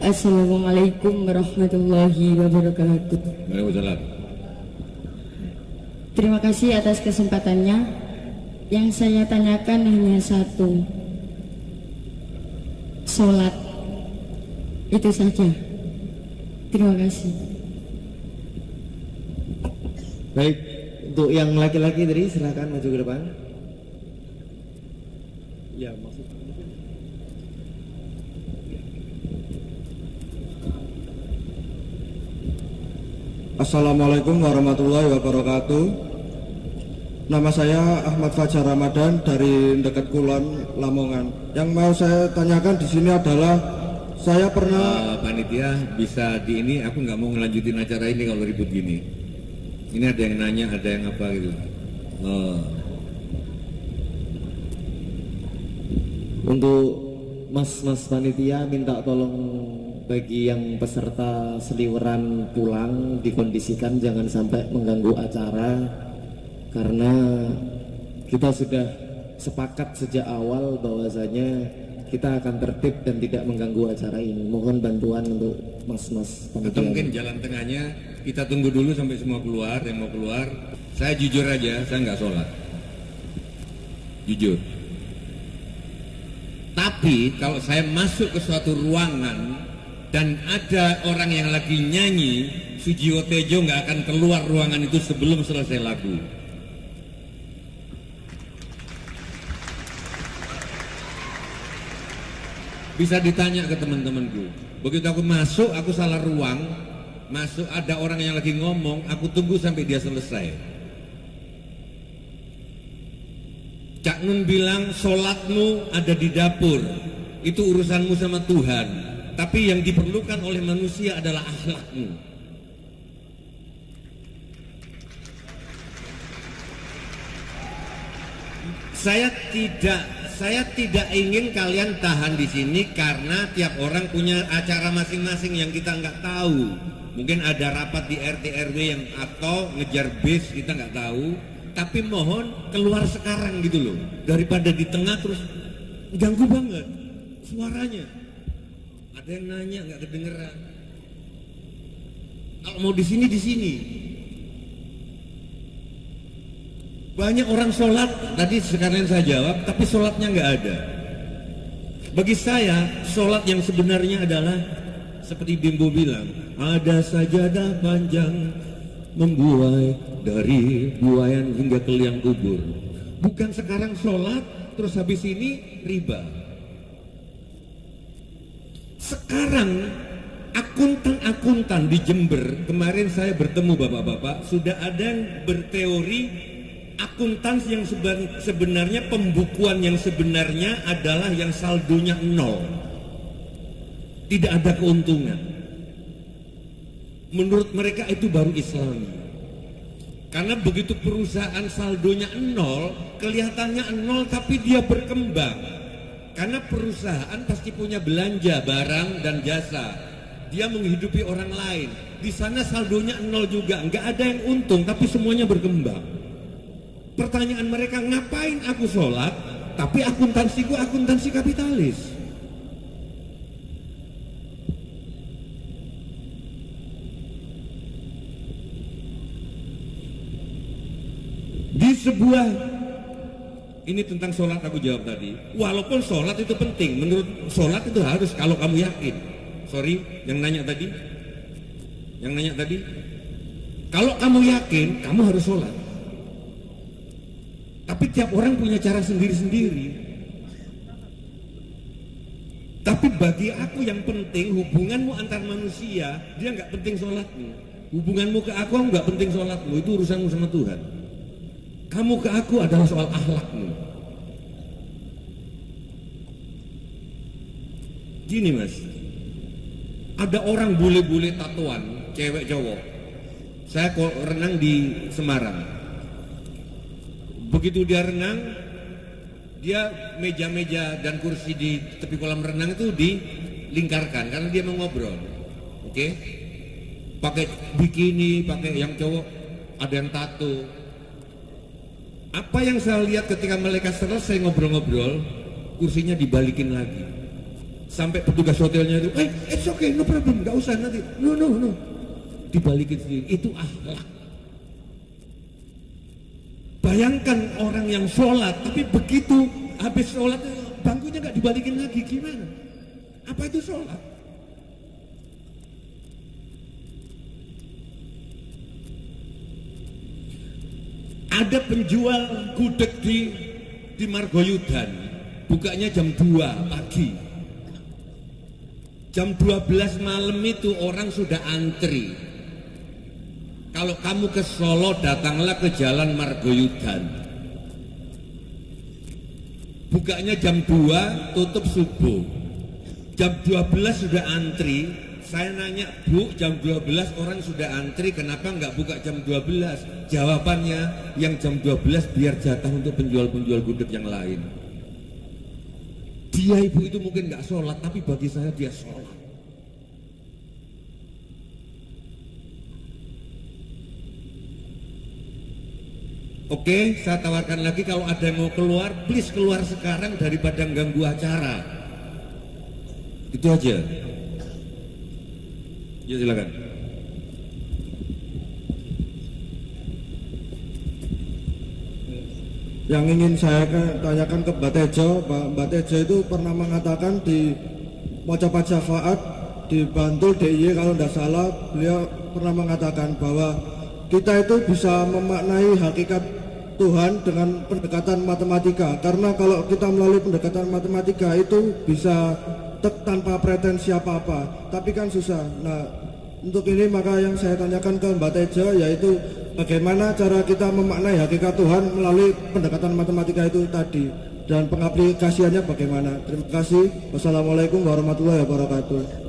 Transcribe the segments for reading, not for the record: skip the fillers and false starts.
Assalamualaikum warahmatullahi wabarakatuh. Waalaikumsalam. Terima kasih atas kesempatannya. Yang saya tanyakan hanya satu, sholat, itu saja. Terima kasih. Baik, untuk yang laki-laki tadi silakan maju ke depan. Ya, maksud. Assalamualaikum warahmatullahi wabarakatuh. Nama saya Ahmad Fajar Ramadan dari dekat Kulon, Lamongan. Yang mau saya tanyakan di sini adalah saya pernah panitia bisa di ini, aku nggak mau ngelanjutin acara ini kalau ribut gini. Ini ada yang nanya, ada yang apa gitu. Untuk mas-mas panitia minta tolong bagi yang peserta seliweran pulang dikondisikan jangan sampai mengganggu acara, karena kita sudah sepakat sejak awal bahwasanya kita akan tertib dan tidak mengganggu acara ini. Mohon bantuan untuk mas-mas panitia. Atau mungkin jalan tengahnya kita tunggu dulu sampai semua keluar, yang mau keluar. Saya jujur aja, saya nggak sholat, jujur. Tapi kalau saya masuk ke suatu ruangan dan ada orang yang lagi nyanyi, Sujiwo Tejo nggak akan keluar ruangan itu sebelum selesai lagu. Bisa ditanya ke teman-temanku. Begitu aku masuk, aku salah ruang. Masuk ada orang yang lagi ngomong, aku tunggu sampai dia selesai. Cak Nun bilang sholatmu ada di dapur, itu urusanmu sama Tuhan. Tapi yang diperlukan oleh manusia adalah akhlakmu. Saya tidak ingin kalian tahan di sini karena tiap orang punya acara masing-masing yang kita nggak tahu. Mungkin ada rapat di RT RW yang atau ngejar bis, kita nggak tahu. Tapi mohon keluar sekarang gitu loh, daripada di tengah terus ganggu banget suaranya. Ada yang nanya nggak kedengeran. Kalau mau di sini di sini. Banyak orang sholat, tadi sekalian saya jawab, tapi sholatnya nggak ada. Bagi saya, sholat yang sebenarnya adalah seperti Bimbo bilang, ada sajadah panjang membuai dari buayan hingga ke liang kubur. Bukan sekarang sholat, terus habis ini riba. Sekarang akuntan-akuntan di Jember, kemarin saya bertemu bapak-bapak, sudah ada yang berteori akuntansi yang sebenarnya, pembukuan yang sebenarnya adalah yang saldonya 0, tidak ada keuntungan. Menurut mereka itu baru Islami, karena begitu perusahaan saldonya 0, kelihatannya 0 tapi dia berkembang, karena perusahaan pasti punya belanja barang dan jasa, dia menghidupi orang lain. Di sana saldonya 0 juga, nggak ada yang untung tapi semuanya berkembang. Pertanyaan mereka, ngapain aku sholat tapi akuntansiku akuntansi kapitalis? Di sebuah, ini tentang sholat aku jawab tadi. Walaupun sholat itu penting, menurut sholat itu harus kalau kamu yakin. Sorry, yang nanya tadi, kalau kamu yakin, kamu harus sholat. Tapi tiap orang punya cara sendiri-sendiri. Tapi bagi aku yang penting hubunganmu antar manusia, dia nggak penting sholatmu. Hubunganmu ke aku nggak penting sholatmu, itu urusanmu sama Tuhan. Kamu ke aku adalah soal akhlakmu. Gini mas, ada orang bule-bule tatoan, cewek cowok. Saya renang di Semarang. Begitu dia renang, dia meja-meja dan kursi di tepi kolam renang itu dilingkarkan karena dia mau ngobrol. Oke? Pakai bikini, pakai yang cowok ada yang tato. Apa yang saya lihat ketika mereka selesai ngobrol-ngobrol, kursinya dibalikin lagi. Sampai petugas hotelnya itu, it's okay, no problem, nggak usah nanti, no, dibalikin sendiri. Itu akhlak. Bayangkan orang yang sholat, tapi begitu habis sholat bangkunya nggak dibalikin lagi, gimana? Apa itu sholat? Ada penjual gudeg di Margoyudan, bukanya jam 2 pagi. Jam 12 malam itu orang sudah antri. Kalau kamu ke Solo, datanglah ke Jalan Margoyudan. Bukanya jam 2, tutup subuh. Jam 12 sudah antri. Saya nanya, Bu, jam 12 orang sudah antri, kenapa nggak buka jam 12? Jawabannya, yang jam 12 biar jatah untuk penjual-penjual gudeg yang lain. Dia ibu itu mungkin nggak sholat, tapi bagi saya dia sholat. Oke, saya tawarkan lagi, kalau ada yang mau keluar, please keluar sekarang daripada ganggu acara. Itu aja. Ya silakan. Yang ingin saya tanyakan ke Mbak Tejo, Mbak Tejo itu pernah mengatakan di Mocapat Syafaat di Bantul DIY kalau tidak salah, beliau pernah mengatakan bahwa kita itu bisa memaknai hakikat Tuhan dengan pendekatan matematika, karena kalau kita melalui pendekatan matematika itu bisa tanpa pretensi apa-apa, tapi kan susah. Nah, untuk ini maka yang saya tanyakan ke Mbak Tejo yaitu bagaimana cara kita memaknai hakikat Tuhan melalui pendekatan matematika itu tadi, dan pengaplikasiannya bagaimana. Terima kasih. Wassalamualaikum warahmatullahi wabarakatuh.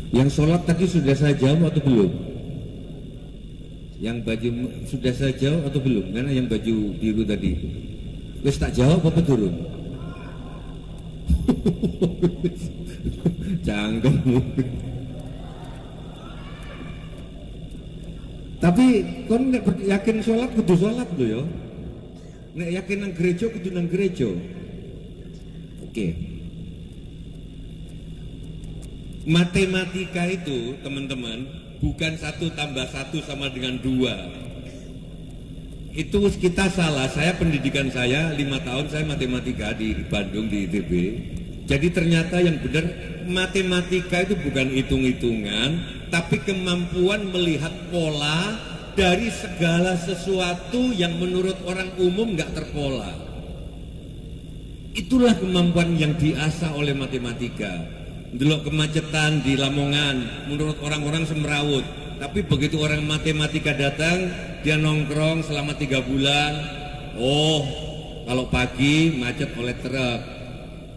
Yang sholat tadi sudah saya jawab atau belum? Yang baju sudah saya jawab atau belum? Karena yang baju biru tadi wis tak jawab apa turun? Cangkem. Tapi kon nek yakin sholat kudu sholat lho ya. Nek yakin nang gereja kudu nang gereja. Oke. Matematika itu teman-teman bukan 1 tambah 1 sama dengan 2. Itu kita salah. Saya pendidikan saya 5 tahun saya matematika di Bandung di ITB. Jadi ternyata yang benar matematika itu bukan hitung-hitungan, tapi kemampuan melihat pola dari segala sesuatu yang menurut orang umum nggak terpola. Itulah kemampuan yang diasah oleh matematika. Delok kemacetan di Lamongan, menurut orang-orang semrawut, tapi begitu orang matematika datang, dia nongkrong selama 3 bulan. Oh, kalau pagi macet oleh truk,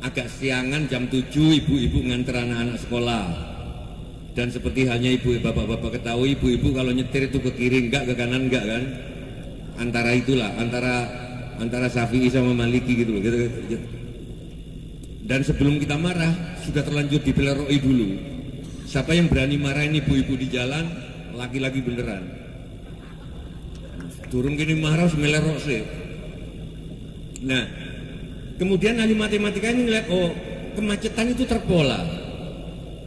agak siangan jam 7 ibu-ibu nganter anak-anak sekolah. Dan seperti halnya ibu bapak-bapak ketahui, ibu-ibu kalau nyetir itu ke kiri enggak, ke kanan enggak kan? Antara itulah, antara Syafi'i sama Maliki gitu loh. Gitu. Dan sebelum kita marah, sudah terlanjur dipeleroi dulu. Siapa yang berani marahin ibu-ibu di jalan, laki-laki beneran. Turun gini marah, semelerok sih. Nah, kemudian ahli matematika ini ngeliat, oh kemacetan itu terpola.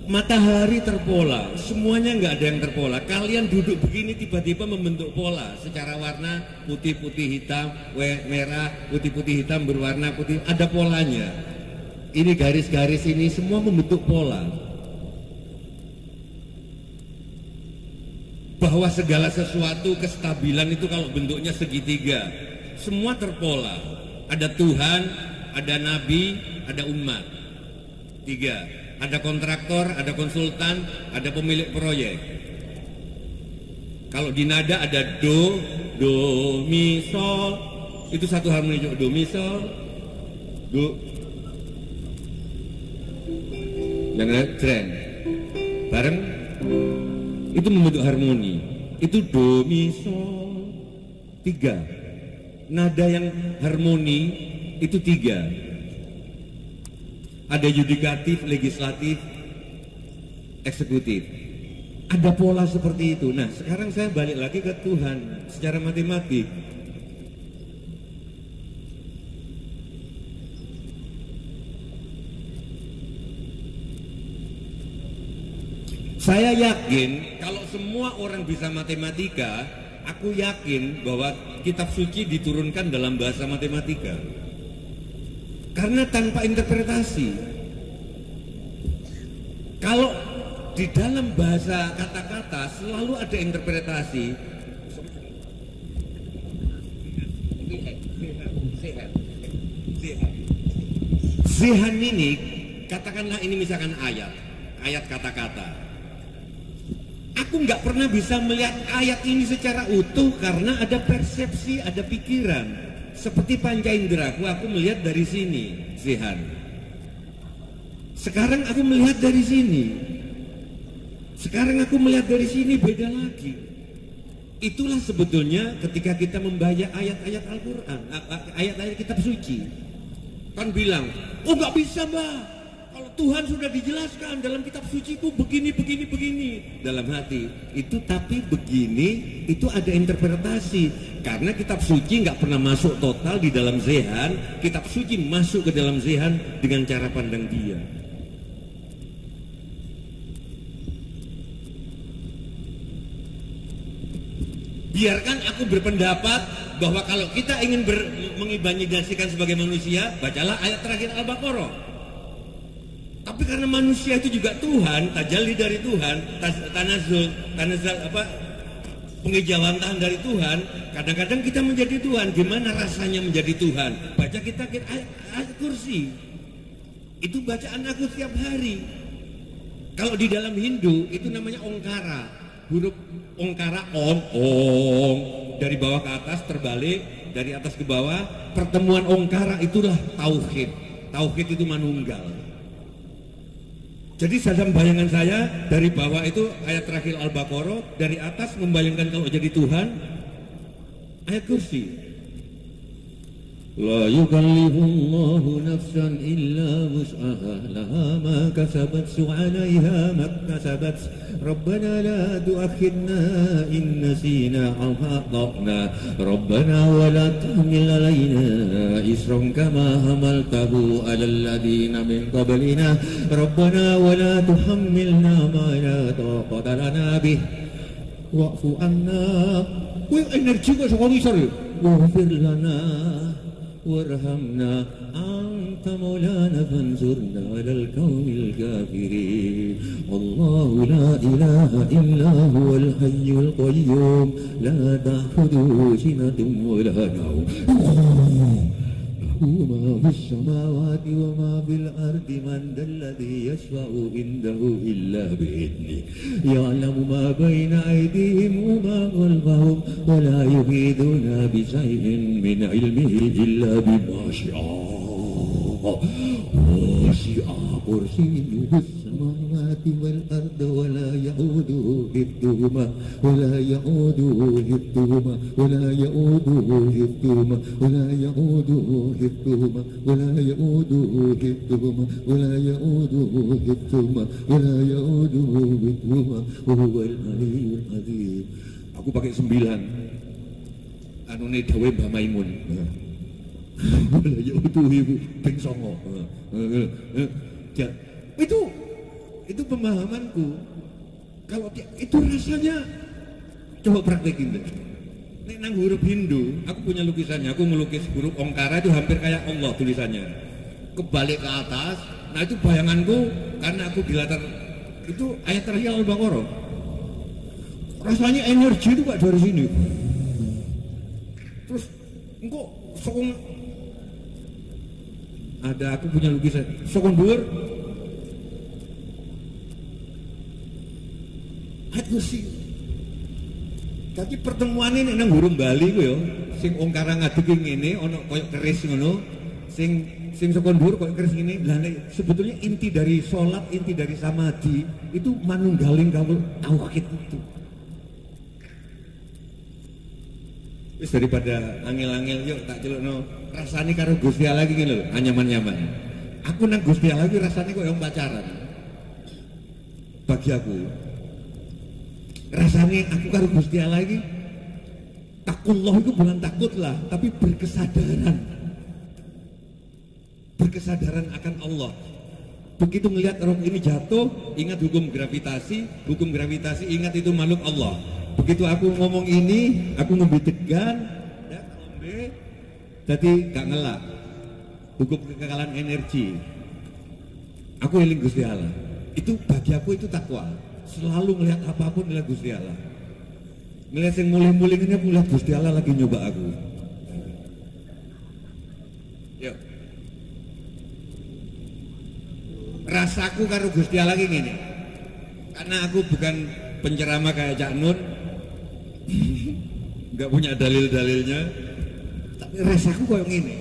Matahari terpola, semuanya nggak ada yang terpola. Kalian duduk begini tiba-tiba membentuk pola secara warna putih-putih hitam, merah, putih-putih hitam berwarna putih, ada polanya. Ini garis-garis ini semua membentuk pola. Bahwa segala sesuatu kestabilan itu kalau bentuknya segitiga, semua terpola. Ada Tuhan, ada Nabi, ada umat. 3. Ada kontraktor, ada konsultan, ada pemilik proyek. Kalau di nada ada do, mi, sol. Itu satu harmoni, do, mi, sol, do. Yang jreng bareng itu membentuk harmoni. Itu do mi sol 3. Nada yang harmoni itu 3. Ada yudikatif, legislatif, eksekutif. ada pola seperti itu. Nah, sekarang saya balik lagi ke Tuhan secara matematik. Saya yakin kalau semua orang bisa matematika, aku yakin bahwa kitab suci diturunkan dalam bahasa matematika. Karena tanpa interpretasi. Kalau di dalam bahasa kata-kata selalu ada interpretasi. Zihan ini, katakanlah ini misalkan ayat kata-kata. Aku nggak pernah bisa melihat ayat ini secara utuh karena ada persepsi, ada pikiran. Seperti panca inderaku, aku melihat dari sini, zihan. Sekarang aku melihat dari sini. Sekarang aku melihat dari sini, beda lagi. Itulah sebetulnya ketika kita membaca ayat-ayat Al-Quran, ayat-ayat kitab suci. Kan bilang, oh nggak bisa mbak, kalau Tuhan sudah dijelaskan dalam kitab suci itu begini. Dalam hati, itu tapi begini, itu ada interpretasi. Karena kitab suci nggak pernah masuk total di dalam zihan, kitab suci masuk ke dalam zihan dengan cara pandang dia. Biarkan aku berpendapat bahwa kalau kita ingin mengimajinasikan sebagai manusia, bacalah ayat terakhir Al-Baqarah. Tapi karena manusia itu juga Tuhan, tajalli dari Tuhan, tanazul penghijauan Tuhan dari Tuhan. Kadang-kadang kita menjadi Tuhan. Gimana rasanya menjadi Tuhan? Baca kita ayat kursi. Itu bacaan aku setiap hari. Kalau di dalam Hindu itu namanya ongkara. Huruf ongkara ong dari bawah ke atas terbalik, dari atas ke bawah. Pertemuan ongkara itulah tauhid. Tauhid itu manunggal. Jadi dalam bayangan saya dari bawah itu ayat terakhir Al-Baqarah, dari atas membayangkan kalau jadi Tuhan ayat kursi. La yukallifullahu nafsan illa wus'aha laha ma kasabat su'alaiha maktasabat Rabbana la tu'akhidna in nasina aw akhtana Rabbana wa la tahmil alaina isran kama hamaltahu ala alladhina min qablina Rabbana wa la tuhammilna ma la taqata lana bih wa'fu anna. Kuwi energi kok saka ngisor ya. Waghfir lana warhamna anta maulana fansurna alal qaumil kafirin Allahu la ilaha illa huwal hayyul qayyum la ta'khudhuhu sinatun wa la nawm lahu ma fis samawati wa ma fil ardi man dalladhi yashfa'u indahu illa bi'idhnih ya'lamu ma bayna aydihim wa ma khalfahum wa la yuhiduna bi shay'in min 'ilmihi illa bima syaa wasi'a kursiyyuhu as-samawati wal arda wa la ya'uduhu hifdhuhuma wa la ya'uduhu hifdhuhuma wa la ya'uduhu hifdhuhuma wa la ya'uduhu hifdhuhuma wa la ya'uduhu hifdhuhuma wa la ya'uduhu hifdhuhuma wa la ya'uduhu hifdhuhuma wa huwal 'aliyyul 'azim. Aku pakai 9 anune dawe Mbah Maimun. Wala ya'uduhu ping 9. Itu pemahamanku. Kalau itu rasanya coba praktekin deh. Nek nang huruf Hindu, aku punya lukisannya. Aku melukis huruf ongkara itu hampir kayak Allah tulisannya. Kebalik ke atas. Nah itu bayanganku karena aku di latar itu ayat terakhir Al-Baqarah. Rasanya energi itu Pak dari sini. Terus engkau sokong ada aku punya lukisan sokong dhuwur ayat kursi. Tapi pertemuan ini nang burung Bali ku yo, sing ongkara ngadeg ngene ana koyo keris ngono, sing sokong dhuwur koyo keris ngene. Lah sebetulnya inti dari salat, inti dari samadhi itu manunggaling kaul tauhid itu. Wis daripada angel-angel yuk tak celukno rasane karo Gusti Allah iki lho, anyaman-nyaman. Aku nang Gusti Allah iki rasane koyo pacaran. Bagi aku. Rasanya aku karo Gusti Allah iki takullah itu bukan takut lah, tapi berkesadaran akan Allah. Begitu melihat orang ini jatuh, ingat hukum gravitasi ingat itu makhluk Allah. Begitu aku ngomong ini, aku ngombe degan, ya ngombe, jadi gak ngelak. Hukum kekekalan energi. Aku eling Gusti Allah. Itu bagi aku itu takwa. Selalu melihat apapun melihat Gusti Allah. Melihat yang mulai-mulai ini aku lihat Gusti Allah lagi nyoba aku. Yuk. Rasaku karo Gusti Allah lagi gini. Karena aku bukan penceramah kayak Cak Nun, nggak punya dalil-dalilnya, tapi rasaku kayak gini.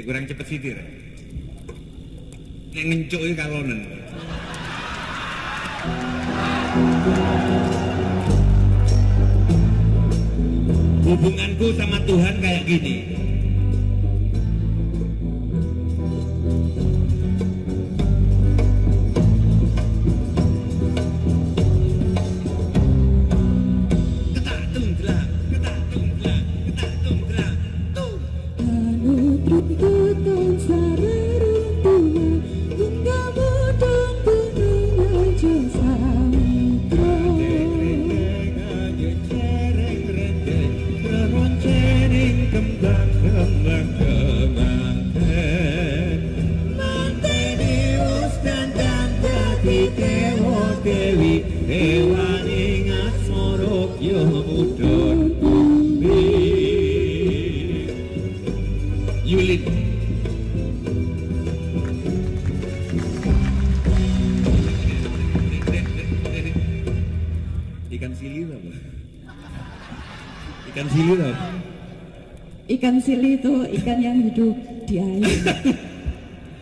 Kurang cepet sitir. Nek ngencuk iki kalonen. Hubunganku sama Tuhan kayak gini. Yulin. Ikan sili apa? Ikan sili apa? Ikan sili itu ikan yang hidup di air.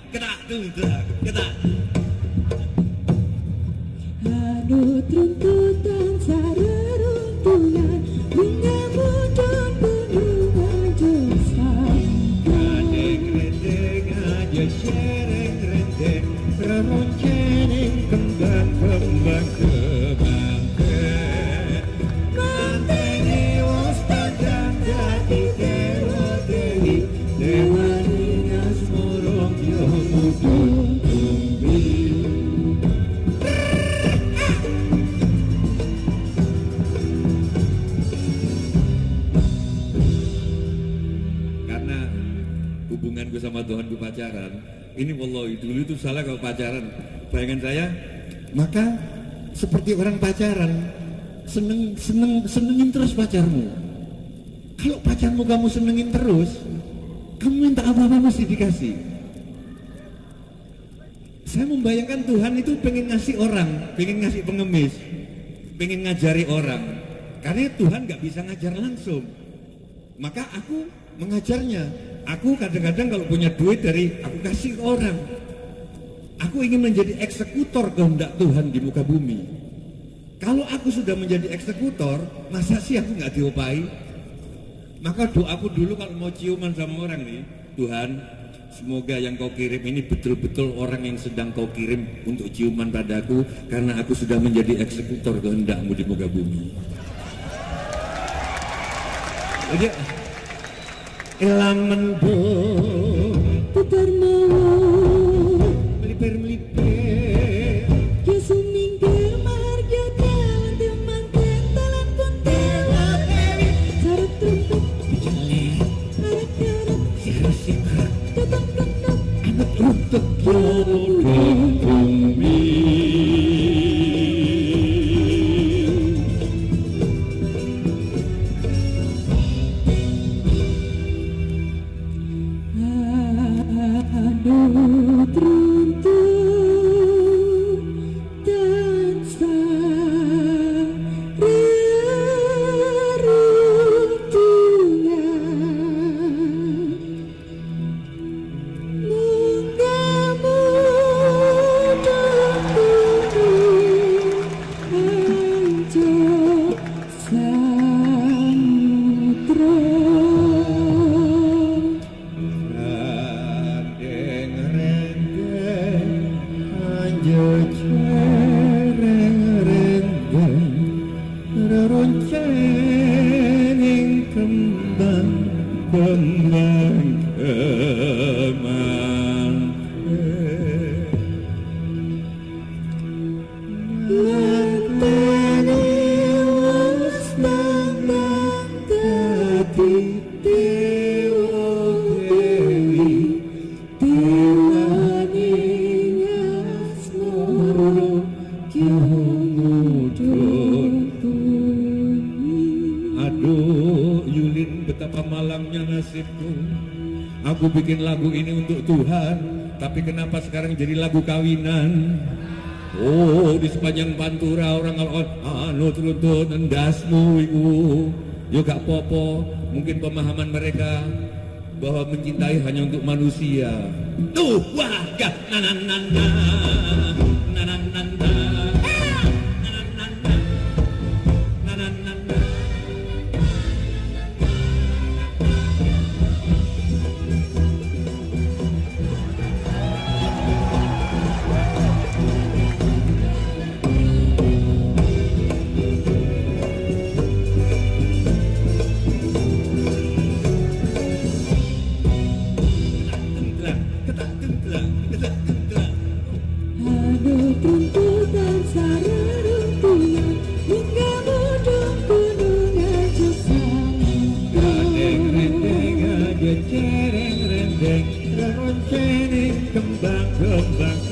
Ketak tuh, ketak. Anu tuntutan sareruntuhan hingga mudun gunungan jasa. Kadeng-kadeng aja sereng-rendeng reroncening kembang-kembang kebangkit. Manteni wos tandang dadi dewa-dewi dewani asmoro yo mudun tumbi. Hubunganku sama Tuhan ku pacaran, ini wallahi dulu itu salah kalau pacaran. Bayangan saya, maka seperti orang pacaran, senengin terus pacarmu. Kalau pacarmu kamu senengin terus, kamu minta apa-apa mesti dikasih. Saya membayangkan Tuhan itu pengen ngasih orang, pengen ngasih pengemis, pengen ngajari orang. Karena Tuhan nggak bisa ngajar langsung, maka aku mengajarnya. Aku kadang-kadang kalau punya duit aku kasih ke orang. Aku ingin menjadi eksekutor kehendak Tuhan di muka bumi. Kalau aku sudah menjadi eksekutor, masa sih aku nggak diopai? Maka doaku dulu kalau mau ciuman sama orang nih, Tuhan, semoga yang kau kirim ini betul-betul orang yang sedang kau kirim untuk ciuman padaku, karena aku sudah menjadi eksekutor kehendakmu di muka bumi. Jadi Elaman bo putar mau melipir ya sumingkir marga talan teman kentalan pun tewa dewi sarut trumpet kembang kemang. Aduh, Yulin, betapa malangnya nasibku. Aku bikin lagu ini untuk Tuhan, tapi kenapa sekarang jadi lagu kawinan? Oh, di sepanjang pantura orang anu tuntut endasmu iku. Yo gak popo, mungkin pemahaman mereka bahwa mencintai hanya untuk manusia. Tuh, wah, gak nananana. Nananana. Kembang kemang.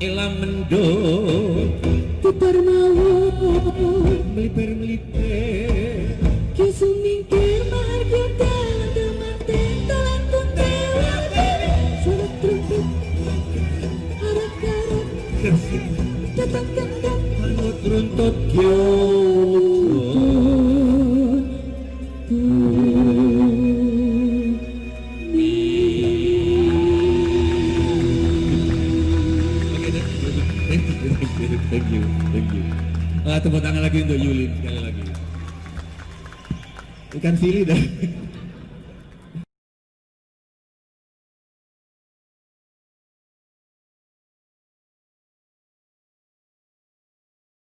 Elang mendung Putar mawon melipir-melipir. Kisu mingkir margio dalam temanten Talan puntelan Surat trumpet Arak-arak Datang kendang Manut runtut kyo. Thank you. Tepuk tangan lagi untuk Yulin sekali lagi. Ikan Fili dah.